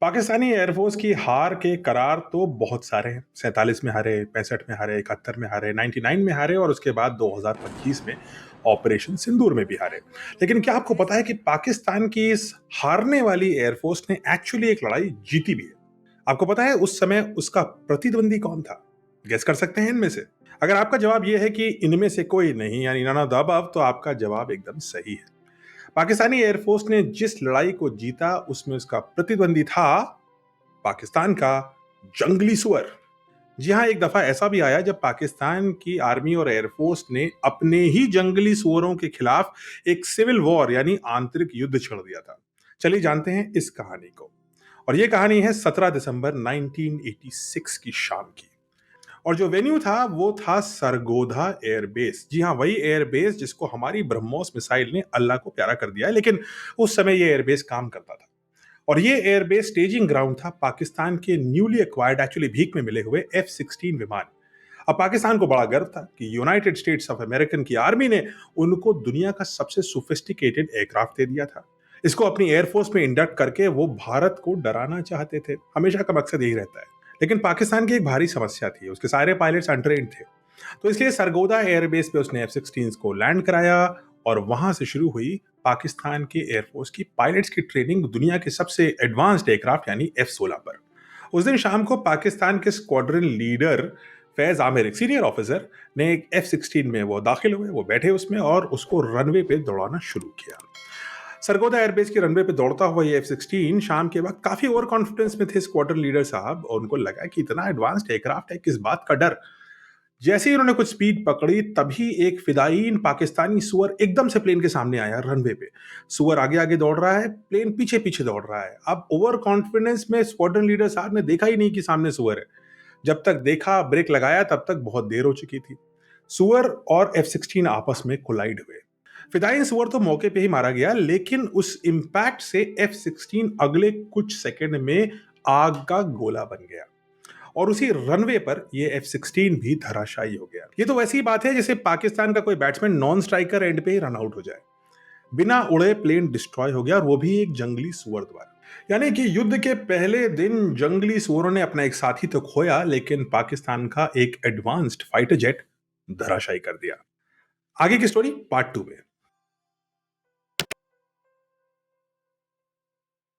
Pakistani air force की हार के करार तो बहुत सारे हैं। 47 में हारे, 65 में हारे, 71 में हारे, 99 में हारे और उसके बाद 2025 में ऑपरेशन सिंदूर में भी हारे। लेकिन क्या आपको पता है कि पाकिस्तान की इस हारने वाली एयरफोर्स ने एक्चुअली एक लड़ाई जीती भी है? आपको पता है उस समय उसका प्रतिद्वंदी कौन था? गेस कर सकते हैं इनमें से? अगर आपका जवाब यह है कि इनमें से कोई नहीं यानी नन ऑफ द अबव, तो आपका जवाब एकदम सही है। पाकिस्तानी एयरफोर्स ने जिस लड़ाई को जीता उसमें उसका प्रतिद्वंदी था पाकिस्तान का जंगली सुअर। जी हाँ, एक दफा ऐसा भी आया जब पाकिस्तान की आर्मी और एयरफोर्स ने अपने ही जंगली सुअरों के खिलाफ एक सिविल वॉर यानी आंतरिक युद्ध छेड़ दिया था। चलिए जानते हैं इस कहानी को। और ये कहानी है 17 दिसंबर 1986 की शाम की। और जो वेन्यू था वो था सरगोधा एयरबेस। जी हाँ, वही एयरबेस जिसको हमारी ब्रह्मोस मिसाइल ने अल्लाह को प्यारा कर दिया है, लेकिन उस समय ये एयरबेस काम करता था। और ये एयरबेस स्टेजिंग ग्राउंड था पाकिस्तान के न्यूली एक्वायर्ड, एक्चुअली भीख में मिले हुए F-16 विमान। अब पाकिस्तान को बड़ा गर्व था कि यूनाइटेड स्टेट्स ऑफ अमेरिकन की आर्मी ने उनको दुनिया का सबसे सोफिस्टिकेटेड एयरक्राफ्ट दे दिया था। इसको अपनी एयरफोर्स में इंडक्ट करके वो भारत को डराना चाहते थे। हमेशा का मकसद यही रहता है। लेकिन पाकिस्तान की एक भारी समस्या थी, उसके सारे पायलट्स अनट्रेन्ड थे। तो इसलिए सरगोदा एयरबेस पे उसने F-16 को लैंड कराया और वहां से शुरू हुई पाकिस्तान के एयरफोर्स की पायलट्स की ट्रेनिंग दुनिया के सबसे एडवांस्ड एयरक्राफ्ट यानी F-16 पर। उस दिन शाम को पाकिस्तान के स्क्वाड्रन लीडर फैज आमिर, एक सीनियर ऑफिसर, ने एक F-16 में वो दाखिल हुए, वो बैठे उसमें और उसको रनवे पे दौड़ाना शुरू किया। सरगोदा एयरबेस के रनवे पे दौड़ता हुआ ये F-16 शाम के वक्त काफी ओवर कॉन्फिडेंस में थे स्क्वाड्रन लीडर साहब, और उनको लगा कि इतना एडवांस्ड एयरक्राफ्ट है, किस बात का डर। जैसे ही उन्होंने कुछ स्पीड पकड़ी तभी एक फिदायीन पाकिस्तानी सुअर एकदम से प्लेन के सामने आया रनवे पे। सुअर आगे आगे दौड़ रहा है, प्लेन पीछे पीछे दौड़ रहा है। अब ओवर कॉन्फिडेंस में स्क्वाड्रन लीडर साहब ने देखा ही नहीं कि सामने सुअर है। जब तक देखा, ब्रेक लगाया, तब तक बहुत देर हो चुकी थी। सुअर और F-16 आपस में कोलाइड हुए। फिदायीन सुअर तो मौके पे ही मारा गया, लेकिन उस इंपैक्ट से F-16 अगले कुछ सेकंड में आग का गोला बन गया और उसी रनवे पर ये F-16 भी धराशायी हो गया। ये तो वैसी बात है जैसे पाकिस्तान का कोई बैट्समैन नॉन स्ट्राइकर एंड पे ही रन आउट हो जाए। बिना उड़े प्लेन डिस्ट्रॉय हो गया, और वो भी एक जंगली सुअर द्वारा। यानी कि युद्ध के पहले दिन जंगली सुअरों ने अपना एक साथी तो खोया, लेकिन पाकिस्तान का एक एडवांस्ड फाइटर जेट धराशायी कर दिया। आगे की स्टोरी पार्ट 2 में।